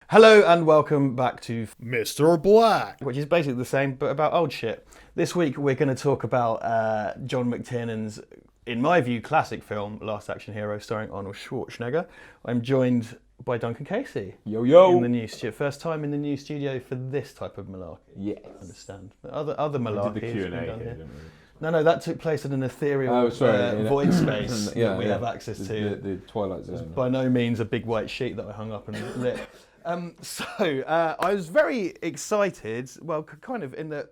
Hello and welcome back to Mr. Black, which is basically the same but about old shit. This week we're going to talk about John McTiernan's, in my view, classic film Last Action Hero, starring Arnold Schwarzenegger. I'm joined by Duncan Casey. Yo yo. In the new studio, first time in the new studio for this type of malarkey. Yes. I understand. Other malarkey. We did the Q&A here, didn't we? No, that took place in an ethereal void space that we have access to. The Twilight Zone. By no means a big white sheet that I hung up and lit. I was very excited, well, kind of in that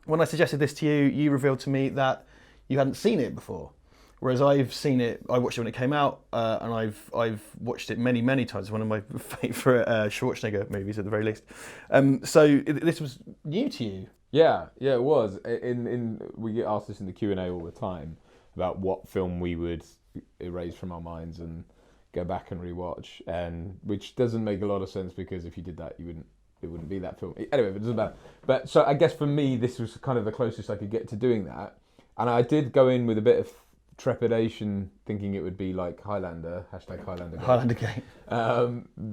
when I suggested this to you, you revealed to me that you hadn't seen it before. Whereas I've seen it, I watched it when it came out, and I've watched it many, many times. It's one of my favourite Schwarzenegger movies at the very least. This was new to you. Yeah, it was. We get asked this in the Q&A all the time about what film we would erase from our minds and go back and rewatch, and which doesn't make a lot of sense because if you did that, it wouldn't be that film. Anyway, it doesn't matter. But so I guess for me, this was kind of the closest I could get to doing that, and I did go in with a bit of trepidation, thinking it would be like Highlander, #Highlander. Highlander Gate.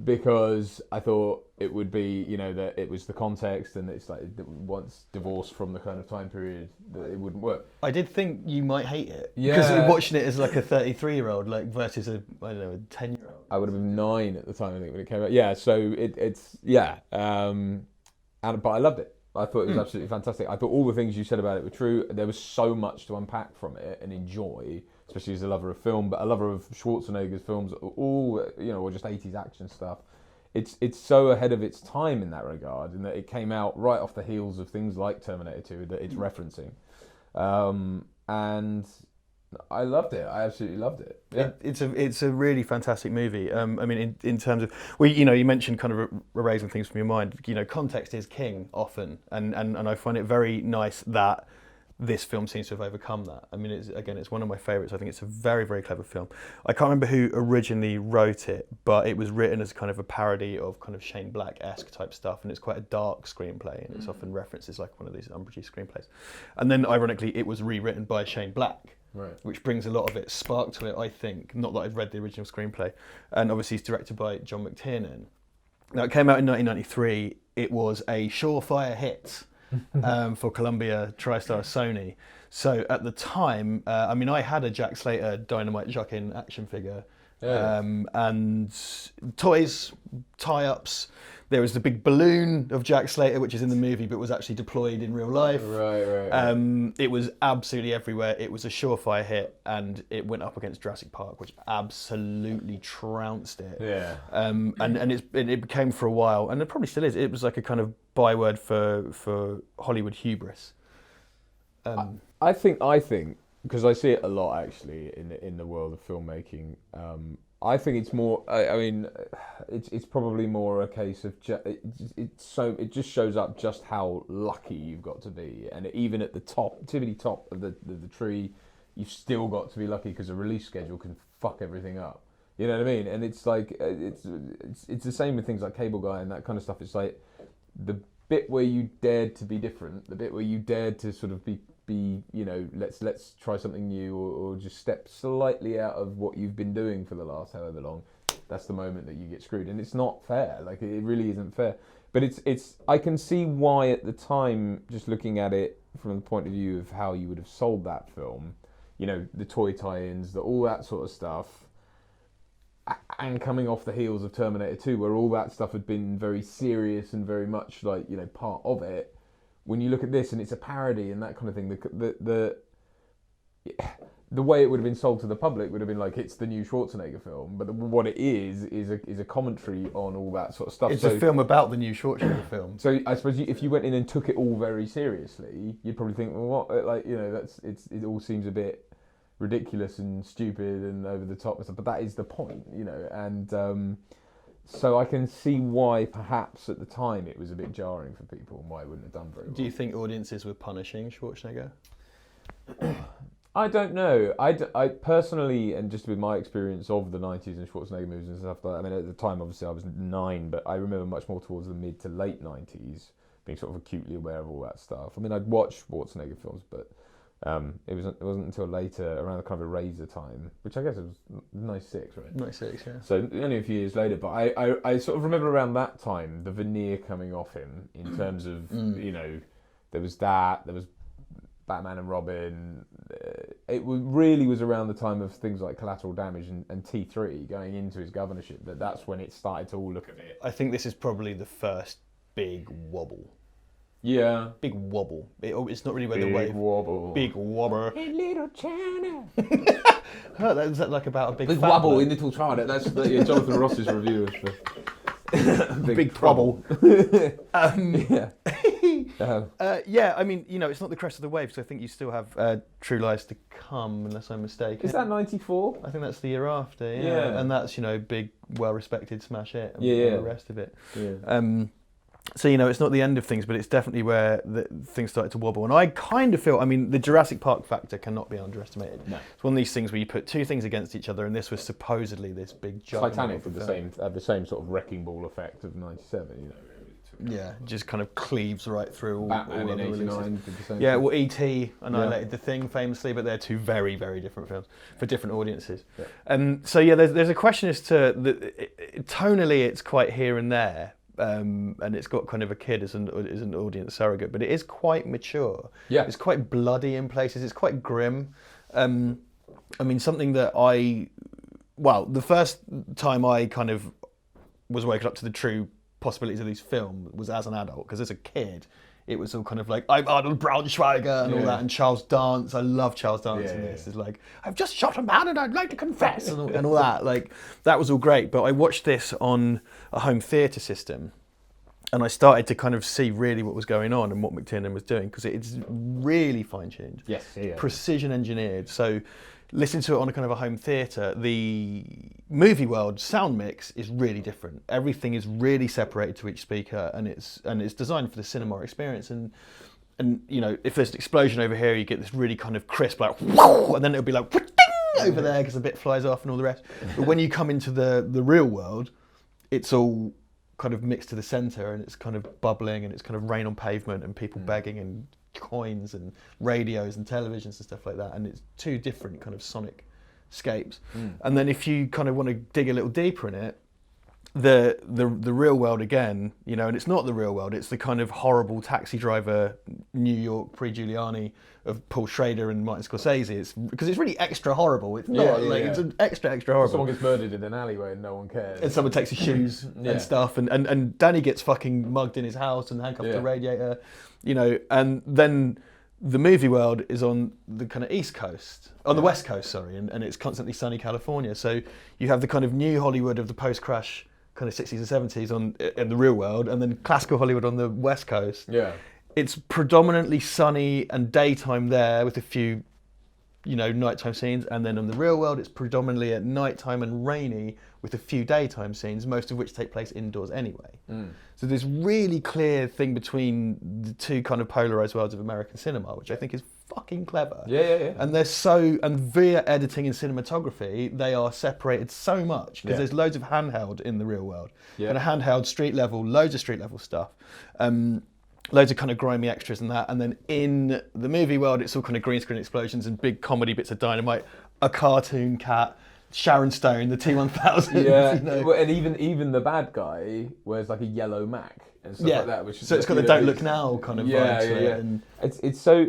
Because I thought it would be, that it was the context and it's like once divorced from the kind of time period that it wouldn't work. I did think you might hate it. Yeah. Because we're watching it as like a 33-year-old versus a 10-year-old. I would have been 9 at the time, I think, when it came out. Yeah, so but I loved it. I thought it was absolutely fantastic. I thought all the things you said about it were true. There was so much to unpack from it and enjoy, especially as a lover of film, but a lover of Schwarzenegger's films, all, or just 80s action stuff. It's so ahead of its time in that regard, in that it came out right off the heels of things like Terminator 2 that it's referencing. And I loved it. I absolutely loved it. Yeah. It's a really fantastic movie. I mean, in terms of, you mentioned kind of erasing things from your mind. Context is king often, and I find it very nice that this film seems to have overcome that. I mean, it's one of my favourites. I think it's a very, very clever film. I can't remember who originally wrote it, but it was written as kind of a parody of kind of Shane Black-esque type stuff, and it's quite a dark screenplay, and it's often referenced as like one of these unproduced screenplays. And then, ironically, it was rewritten by Shane Black. Right. Which brings a lot of its spark to it, I think. Not that I've read the original screenplay. And obviously it's directed by John McTiernan. Now, it came out in 1993. It was a surefire hit for Columbia, TriStar, Sony. So at the time, I had a Jack Slater Dynamite Jock-in action figure. Yeah. And toys, tie-ups. There was the big balloon of Jack Slater, which is in the movie, but was actually deployed in real life. Right. It was absolutely everywhere. It was a surefire hit, and it went up against Jurassic Park, which absolutely trounced it. Yeah. And it became for a while, and it probably still is. It was like a kind of byword for Hollywood hubris. I think because I see it a lot actually in the world of filmmaking. I think it's more. It's probably more a case of it just shows up just how lucky you've got to be, and even at the tippity top of the tree, you've still got to be lucky because a release schedule can fuck everything up. You know what I mean? And it's like it's the same with things like Cable Guy and that kind of stuff. It's like the bit where you dared to be different, the bit where you dared to sort of be let's try something new or just step slightly out of what you've been doing for the last however long. That's the moment that you get screwed, and it's not fair. Like, it really isn't fair. But it's I can see why at the time, just looking at it from the point of view of how you would have sold that film, the toy tie-ins, all that sort of stuff, and coming off the heels of Terminator 2, where all that stuff had been very serious and very much like part of it. When you look at this and it's a parody and that kind of thing, the way it would have been sold to the public would have been like it's the new Schwarzenegger film, but what it is a commentary on all that sort of stuff. It's a film about the new Schwarzenegger film. So I suppose if you went in and took it all very seriously, you'd probably think, well, what? It all seems a bit ridiculous and stupid and over the top and stuff. But that is the point, and. So I can see why perhaps at the time it was a bit jarring for people and why it wouldn't have done very well. Do you think audiences were punishing Schwarzenegger? I don't know. I personally, and just with my experience of the 90s and Schwarzenegger movies and stuff like that, I mean, at the time, obviously, I was 9, but I remember much more towards the mid to late 90s, being sort of acutely aware of all that stuff. I mean, I'd watched Schwarzenegger films, but It wasn't until later, around the kind of Eraser time, which I guess it was 96, right? 96, yeah. So only a few years later, but I sort of remember around that time the veneer coming off him in terms of there was Batman and Robin. Really was around the time of things like Collateral Damage and T3 going into his governorship that's when it started to all look a bit. I think this is probably the first big wobble. Yeah. Big wobble. It's not really where Big the wave... wobble. Big wobble. Hey, little China. Is that like about a big Big fat wobble bloke? in Little China. That's Jonathan Ross's review of Big trouble. Yeah. I mean, it's not the crest of the wave, so I think you still have True Lies to come, unless I'm mistaken. Is that 94? I think that's the year after, Yeah. And that's, big, well-respected smash hit and Yeah. all the rest of it. Yeah. So, it's not the end of things, but it's definitely where things started to wobble. And I kind of feel, the Jurassic Park factor cannot be underestimated. No. It's one of these things where you put two things against each other, and this was supposedly this big juggernaut. Titanic had the same sort of wrecking ball effect of 97, Yeah, just kind of cleaves right through all Batman all in other releases. 89 did the same Yeah, thing. well, E.T. annihilated The Thing famously, but they're two very, very different films for different audiences. Yeah. So there's a question as to tonally, it's quite here and there, and it's got kind of a kid as an audience surrogate, but it is quite mature. Yeah. It's quite bloody in places. It's quite grim. Something that the first time I kind of was waking up to the true possibilities of these films was as an adult, because as a kid it was all kind of like, I'm Arnold Braunschweiger and all that, and Charles Dance. I love Charles Dance in this. It's like, I've just shot a man and I'd like to confess and all that. Like, that was all great, but I watched this on a home theatre system, and I started to kind of see really what was going on and what McTiernan was doing, because it's really fine-tuned. Yes, yeah. Precision engineered. So listening to it on a kind of a home theatre, the movie world sound mix is really different. Everything is really separated to each speaker, and it's designed for the cinema experience. And if there's an explosion over here, you get this really kind of crisp, like, whoa, and then it'll be like, ding, over there because a bit flies off and all the rest. But when you come into the real world, it's all kind of mixed to the centre, and it's kind of bubbling, and it's kind of rain on pavement and people begging and coins and radios and televisions and stuff like that, and it's two different kind of sonic scapes. And then if you kind of want to dig a little deeper in it, the real world again, and it's not the real world, it's the kind of horrible Taxi Driver New York pre-Giuliani of Paul Schrader and Martin Scorsese. It's because it's really extra horrible. It's not it's an extra horrible. Someone gets murdered in an alleyway and no one cares. And someone takes his shoes and stuff, and Danny gets fucking mugged in his house and handcuffed to a radiator, and then the movie world is on the kind of East Coast, on the West Coast, sorry, and it's constantly sunny California. So you have the kind of new Hollywood of the post-crash kind of 60s and 70s in the real world, and then classical Hollywood on the West Coast. Yeah. It's predominantly sunny and daytime there with a few, nighttime scenes, and then in the real world it's predominantly at nighttime and rainy with a few daytime scenes, most of which take place indoors anyway. So there's really clear thing between the two kind of polarized worlds of American cinema, which I think is fucking clever. Yeah. And and via editing and cinematography, they are separated so much, because there's loads of handheld in the real world. Yeah. And a handheld street level, loads of street level stuff. Loads of kind of grimy extras and that. And then in the movie world, it's all kind of green screen explosions and big comedy bits of dynamite, a cartoon cat, Sharon Stone, the T-1000. Yeah, well, and even the bad guy wears like a yellow Mac and stuff like that. Which so it's got the "Don't Look Now" kind of vibe to it. And it's so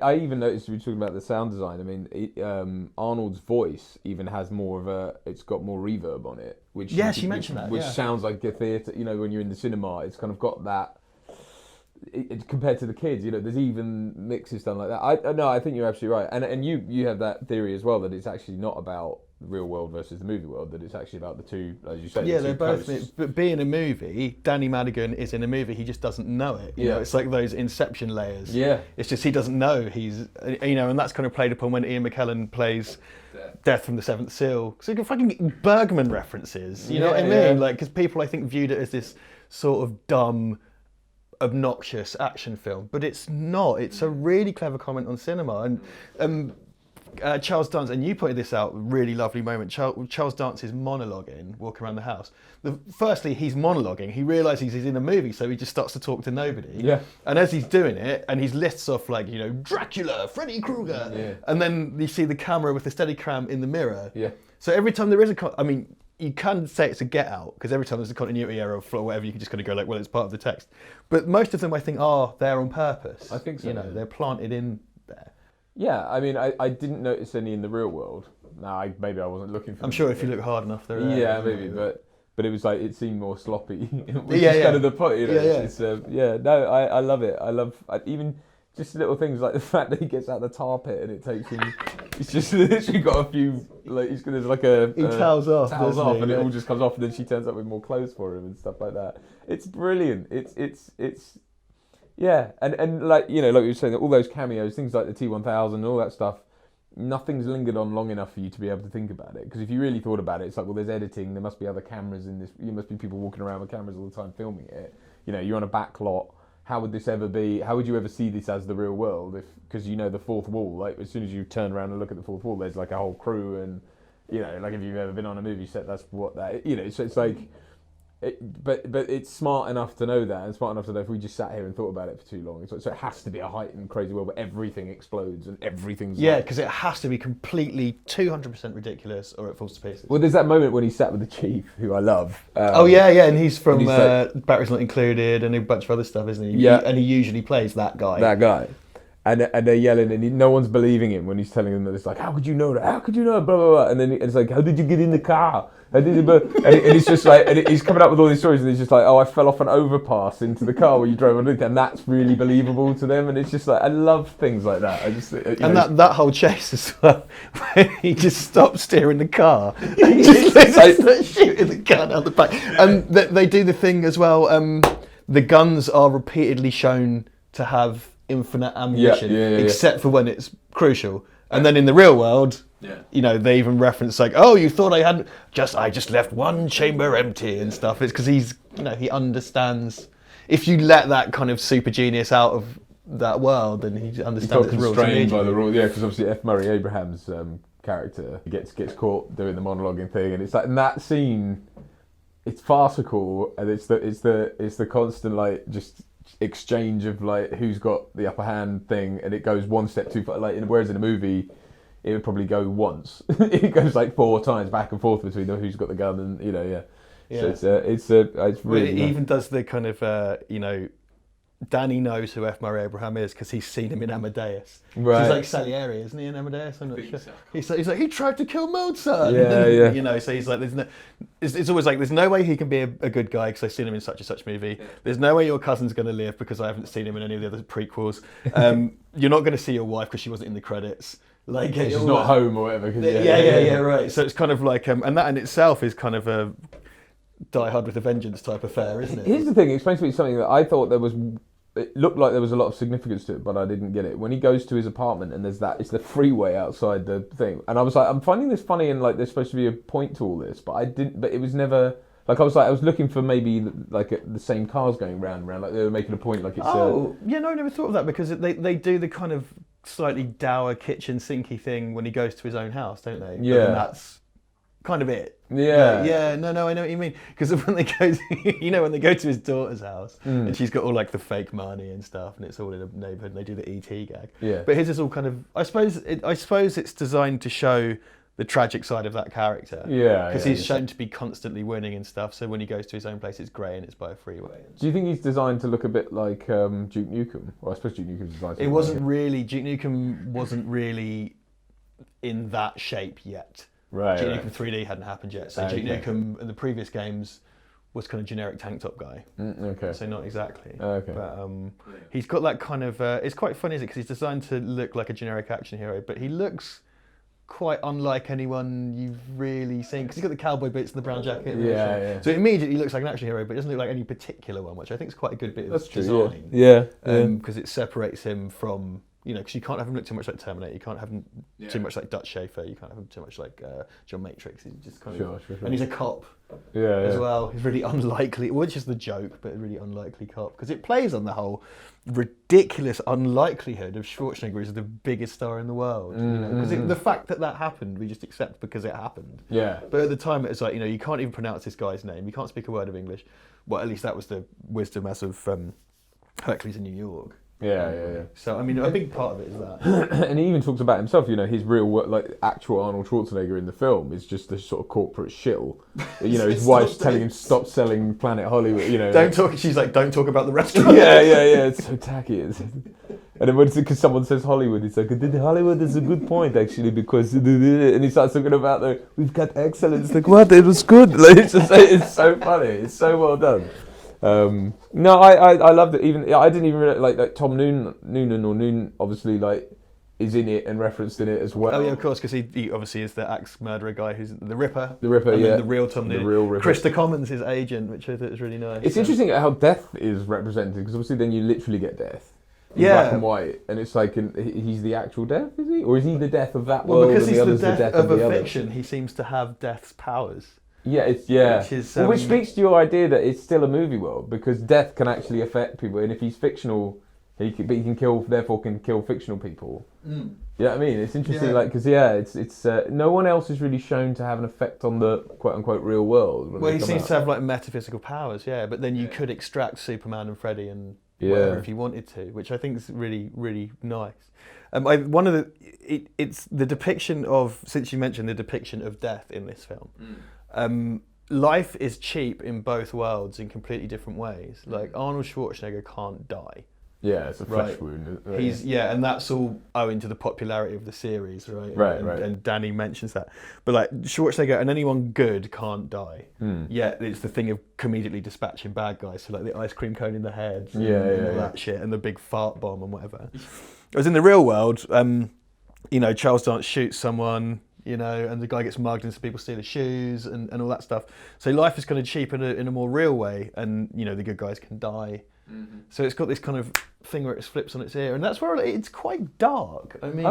I even noticed we were talking about the sound design. I mean, Arnold's voice even has more of it's got more reverb on it. Which she mentioned that. Which sounds like a theatre. When you're in the cinema, it's kind of got that. Compared to the kids, there's even mixes done like that. I think you're absolutely right, and you have that theory as well, that it's actually not about the real world versus the movie world, that it's actually about the two, as you say. Yeah, the they're two both. coasts. But being a movie, Danny Madigan is in a movie. He just doesn't know it. You know, it's like those Inception layers. Yeah, it's just he doesn't know he's. And that's kind of played upon when Ian McKellen plays Death from the Seventh Seal. So you can fucking Bergman references. You know what I mean? Yeah. Like, because people I think viewed it as this sort of dumb, obnoxious action film, but it's not. It's a really clever comment on cinema, and Charles Dance, and you pointed this out, really lovely moment. Charles Dance is monologuing, walking around the house. Firstly, he's monologuing. He realises he's in a movie, so he just starts to talk to nobody. Yeah. And as he's doing it, and he lists off like, Dracula, Freddy Krueger, and then you see the camera with the Steadicam in the mirror. Yeah. So every time there is you can say it's a Get Out, because every time there's a continuity error or whatever, you can just kind of go like, well, it's part of the text. But most of them, I think, are there on purpose. I think so. They're planted in there. Yeah, I mean, I didn't notice any in the real world. Now, maybe I wasn't looking for I'm them. sure if you look hard enough, they're there. Yeah, maybe, but it was like, it seemed more sloppy, which is kind of the point, I love it. Even just little things like the fact that he gets out the tar pit and it takes him, he's just literally got a few, like, there's like a... He towels off, and it all just comes off, and then she turns up with more clothes for him and stuff like that. It's brilliant. It's yeah, and like, like you were saying, all those cameos, things like the T-1000 and all that stuff, nothing's lingered on long enough for you to be able to think about it. Because if you really thought about it, it's like, well, there's editing, there must be other cameras in this, there must be people walking around with cameras all the time filming it. You're on a back lot. How would this ever be? How would you ever see this as the real world? Because the fourth wall, like as soon as you turn around and look at the fourth wall, there's like a whole crew, and like if you've ever been on a movie set, that's what that. So it's like, but it's smart enough to know that, and smart enough to know if we just sat here and thought about it for too long. So it has to be a heightened, crazy world where everything explodes and everything's because it has to be completely 200% ridiculous, or it falls to pieces. Well, there's that moment when he sat with the chief, who I love. And he's from like, Batteries Not Included and a bunch of other stuff, isn't he? Yeah, and he usually plays that guy. And they're yelling, and no one's believing him when he's telling them that. It's like, how could you know that? How could you know? Blah blah blah. And then it's like, how did you get in the car? And he's just like, he's coming up with all these stories, and he's just like, oh, I fell off an overpass into the car where you drove underneath, and that's really believable to them. And it's just like, I love things like that. That whole chase as well, where he just stops steering the car and just starts shooting the gun out the back. And they do the thing as well. The guns are repeatedly shown to have infinite ammunition, except for when it's crucial. And then in the real world, they even reference like, oh, you thought I just left one chamber empty and stuff. It's because he understands. If you let that kind of super genius out of that world, then he understands the rules. Constrained by the rules, because obviously F. Murray Abraham's character gets caught doing the monologuing thing, and it's like in that scene, it's farcical, and it's the constant like just exchange of like who's got the upper hand thing, and it goes one step too far. Whereas in a movie, it would probably go once. It goes like 4 times back and forth between who's got the gun and So it's really. It even does the kind of Danny knows who F. Murray Abraham is because he's seen him in Amadeus. Right. He's like Salieri, isn't he, in Amadeus? I'm not sure. So. He's like, he tried to kill Mozart. Yeah. So he's like, it's always like, there's no way he can be a good guy because I've seen him in such and such movie. Yeah. There's no way your cousin's going to live because I haven't seen him in any of the other prequels. You're not going to see your wife because she wasn't in the credits. Like, she's not home or whatever. Right. So it's kind of like, and that in itself is kind of a Die Hard with a Vengeance type affair, isn't it? Here's the thing, it explains to me something that I thought it looked like there was a lot of significance to it, but I didn't get it. When he goes to his apartment and it's the freeway outside the thing, and I was like, I'm finding this funny, and like there's supposed to be a point to all this, but it was never, like I was looking for maybe like the same cars going round and round, like they were making a point like it's... I never thought of that, because they do the kind of slightly dour kitchen sinky thing when he goes to his own house, don't they? Yeah. And that's kind of it. Yeah. No, I know what you mean. Because when they go, when they go to his daughter's house and she's got all like the fake money and stuff, and it's all in a neighborhood, and they do the ET gag. Yeah. But his is all kind of, I suppose it's designed to show the tragic side of that character. Yeah. Because he's shown to be constantly winning and stuff. So when he goes to his own place, it's grey and it's by a freeway. Do you think he's designed to look a bit like Duke Nukem? Well, I suppose Duke Nukem's designed to It wasn't really, Duke Nukem wasn't really in that shape yet. Right. Duke Nukem 3D hadn't happened yet. So Duke Nukem in the previous games was kind of generic tank top guy. Okay. So not exactly. Okay. But he's got that kind of, it's quite funny, isn't it? Because he's designed to look like a generic action hero, but he looks quite unlike anyone you've really seen, because he's got the cowboy boots and the brown jacket. Yeah. So it immediately looks like an action hero, but it doesn't look like any particular one, which I think is quite a good bit of design. Yeah. Because it separates him from, You know, because you can't have him look too much like Terminator. You can't have him too much like Dutch Schaefer. You can't have him too much like John Matrix. He's just kind of, and he's a cop as well. He's really unlikely, which is the joke, but a really unlikely cop because it plays on the whole ridiculous unlikelihood of Schwarzenegger is the biggest star in the world. Because the fact that happened, we just accept because it happened. Yeah. But at the time, it was like, you know, you can't even pronounce this guy's name. You can't speak a word of English. Well, at least that was the wisdom as of Hercules in New York. Yeah. So, I mean, a big part of it is that. And he even talks about himself, you know, his real work, like actual Arnold Schwarzenegger in the film is just this sort of corporate shill. You know, his wife's telling him stop selling Planet Hollywood, you know. She's like, don't talk about the restaurant. Yeah, it's so tacky. And then because someone says Hollywood, it's like, Hollywood is a good point actually because, and he starts talking about we've got excellence. Like, what? It was good. Like, it's so funny. It's so well done. No, I loved it. Even I didn't even realize, like Tom Noonan obviously like is in it and referenced in it as well. Oh yeah, of course, because he obviously is the axe murderer guy who's the Ripper. The Ripper, and yeah. The real Tom Noonan. The real Ripper. Krista Commons, his agent, which I thought was really nice. It's interesting how death is represented because obviously then you literally get death. In black and white, and it's like he's the actual death, is he, or is he the death of that world? Well, because and he's the the death of a the fiction, other? he seems to have death's powers. Yeah, which speaks to your idea that it's still a movie world because death can actually affect people, and if he's fictional, he can kill fictional people. You know what I mean? It's interesting, like because it's no one else is really shown to have an effect on the quote unquote real world. Well, he seems to have like metaphysical powers, but then you could extract Superman and Freddy and whatever if you wanted to, which I think is really, really nice. It's the depiction of, since you mentioned the depiction of death in this film. Life is cheap in both worlds in completely different ways. Like Arnold Schwarzenegger can't die. Yeah, it's a flesh wound. He's and that's all owing to the popularity of the series, right? Right. And Danny mentions that. But like Schwarzenegger and anyone good can't die. Yet it's the thing of comedically dispatching bad guys, so like the ice cream cone in the head, and all that shit, and the big fart bomb and whatever. Whereas in the real world, you know, Charles Dance shoots someone, you know, and the guy gets mugged and some people steal his shoes and all that stuff. So life is kind of cheap in a more real way, and you know, the good guys can die. So it's got this kind of thing where it flips on its ear, and that's where it's quite dark. I mean,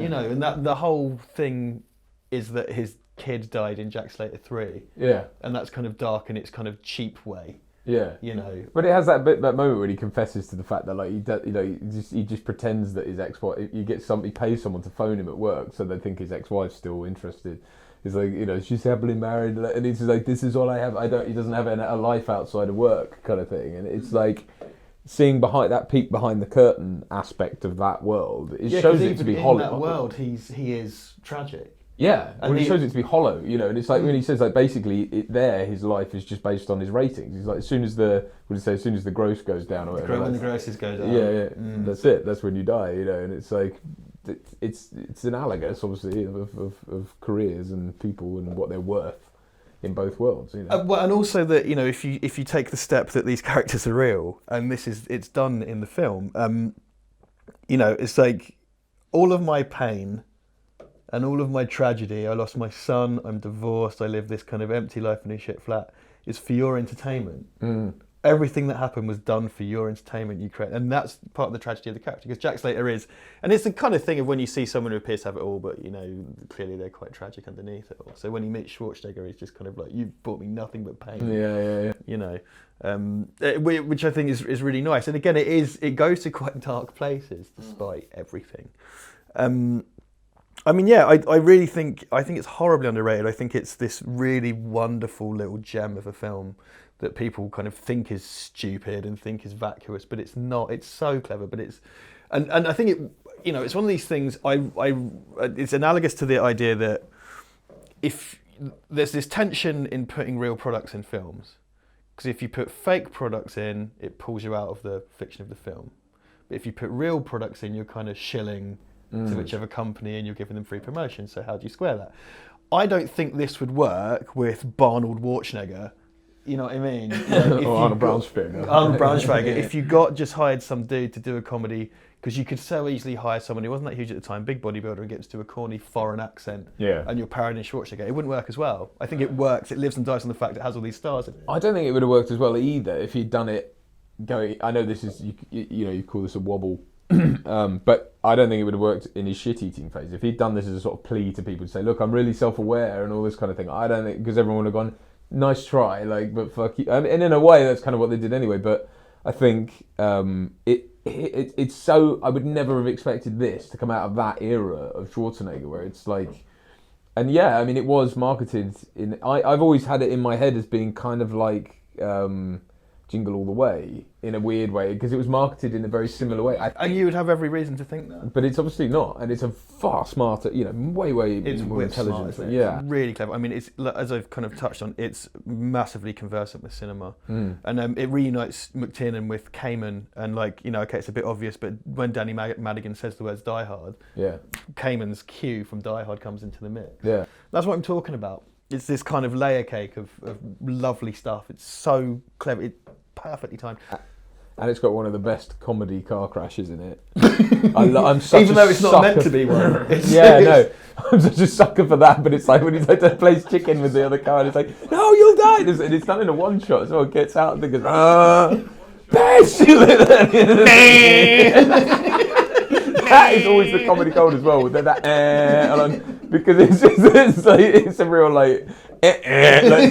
you know, and that the whole thing is that his kid died in Jack Slater 3. Yeah, and that's kind of dark in its kind of cheap way. Yeah, you know. But it has that moment where he confesses to the fact that like he just pretends that his ex-wife. He pays someone to phone him at work so they think his ex-wife's still interested. He's like, you know, she's happily married, and he's like, this is all I have. He doesn't have a life outside of work, kind of thing. And it's like seeing behind that peek behind the curtain aspect of that world. It shows it to be hollow. In that world, he is tragic. Yeah, and it shows it to be hollow, you know. And it's like when he says like basically his life is just based on his ratings. He's like as soon as the gross goes down or whatever. When the grosses go down. Yeah. That's it. That's when you die, you know. And it's like. It's analogous, obviously, of careers and people and what they're worth in both worlds. You know? Well, and also that, you know, if you take the step that these characters are real, and it's done in the film, you know, it's like all of my pain and all of my tragedy. I lost my son. I'm divorced. I live this kind of empty life in a shit flat. Is for your entertainment. Everything that happened was done for your entertainment, you create, and that's part of the tragedy of the character. Because Jack Slater is, and it's the kind of thing of when you see someone who appears to have it all, but you know clearly they're quite tragic underneath it all. So when you meet Schwarzenegger, he's just kind of like, you've brought me nothing but pain. Yeah. You know, which I think is really nice. And again, it goes to quite dark places despite everything. I mean, I really think it's horribly underrated. I think it's this really wonderful little gem of a film that people kind of think is stupid and think is vacuous, but it's not. It's so clever, but and I think it, you know, it's one of these things. It's analogous to the idea that if there's this tension in putting real products in films, because if you put fake products in, it pulls you out of the fiction of the film. But if you put real products in, you're kind of shilling to whichever company and you're giving them free promotion. So how do you square that? I don't think this would work with Barnold Schwarzenegger. You know what I mean? Or Arnold Braunschweiger. Arnold Braunschweiger. If you just hired some dude to do a comedy, because you could so easily hire someone who wasn't that huge at the time, big bodybuilder, and gets to a corny foreign accent, and you're parodying Schwarzenegger, it wouldn't work as well. I think it works. It lives and dies on the fact it has all these stars in it. I don't think it would have worked as well either if he'd done it going. I know this is you know you call this a wobble But I don't think it would have worked in his shit-eating phase. If he'd done this as a sort of plea to people to say, look, I'm really self-aware and all this kind of thing, I don't think, because everyone would have gone, nice try, like, but fuck you. And in a way, that's kind of what they did anyway. But I think it's so, I would never have expected this to come out of that era of Schwarzenegger, where it's like, and yeah, I mean, it was marketed in, I've always had it in my head as being kind of like, Jingle All the Way in a weird way, because it was marketed in a very similar way. And you would have every reason to think that. But it's obviously not, and it's a far smarter, way It's more intelligent. smart, yeah, it's really clever. I mean, it's, as I've kind of touched on, it's massively conversant with cinema, and it reunites McTiernan with Kamen, and like, okay, it's a bit obvious, but when Danny Madigan says the words Die Hard, yeah, Kamen's cue from Die Hard comes into the mix. yeah. That's what I'm talking about. It's this kind of layer cake of lovely stuff. It's so clever. It's perfectly timed. And it's got one of the best comedy car crashes in it. I'm such Even a though it's not meant sucker- to be one. Yeah, no. I'm such a sucker for that, but it's like when he's like plays chicken with the other car and it's like, no, you'll die. And it's done in a one shot as well. It gets out and it goes, bitch! That is always the comedy gold as well. Because it's a real like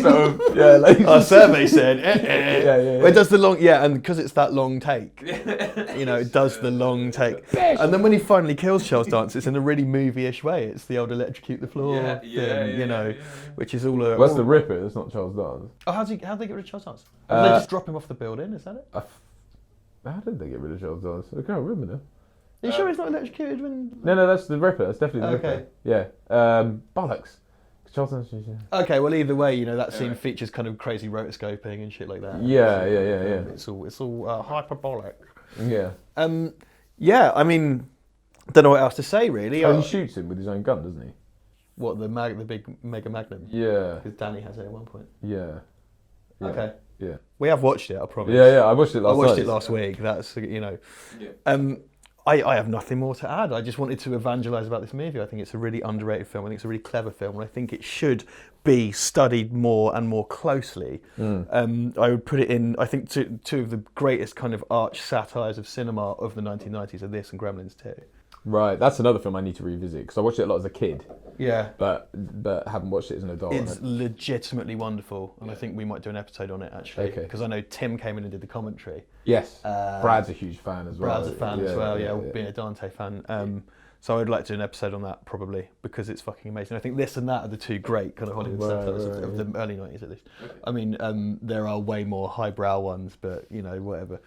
sort of, yeah, like Our survey said, yeah. Well, it does the long, and because it's that long take, it does the long take. And then when he finally kills Charles Dance, it's in a really movie-ish way. It's the old electrocute the floor thing, which is all a... Well, that's the Ripper, that's not Charles Dance. Oh, how'd they get rid of Charles Dance? Did they just drop him off the building, is that it? How did they get rid of Charles Dance? I can't remember now. Are you sure he's not electrocuted when... No, that's the Ripper. That's definitely the Okay. Ripper. Yeah. Bollocks. Charles Dance. Yeah. Okay, well, either way, that scene features kind of crazy rotoscoping and shit like that. Yeah. It's all hyperbolic. Yeah. Yeah, I mean, don't know what else to say, really. Oh, he shoots him with his own gun, doesn't he? What, the big Mega Magnum? Yeah. Because Danny has it at one point. Yeah. Okay. Yeah. We have watched it, I promise. Yeah. I watched it last I watched night. it last week. That's, I have nothing more to add. I just wanted to evangelise about this movie. I think it's a really underrated film. I think it's a really clever film, and I think it should be studied more and more closely. I would put it in, I think, two of the greatest kind of arch satires of cinema of the 1990s are this and Gremlins 2. Right, that's another film I need to revisit because I watched it a lot as a kid, Yeah. but haven't watched it as an adult. It's legitimately wonderful, and I think we might do an episode on it actually. Okay. Because I know Tim came in and did the commentary. Yes, Brad's a huge fan as well. Brad's a fan as well, being a Dante fan. So I would like to do an episode on that probably because it's fucking amazing. I think this and that are the two great kind of Hollywood satires of the early 90s at least. I mean, there are way more highbrow ones, but whatever.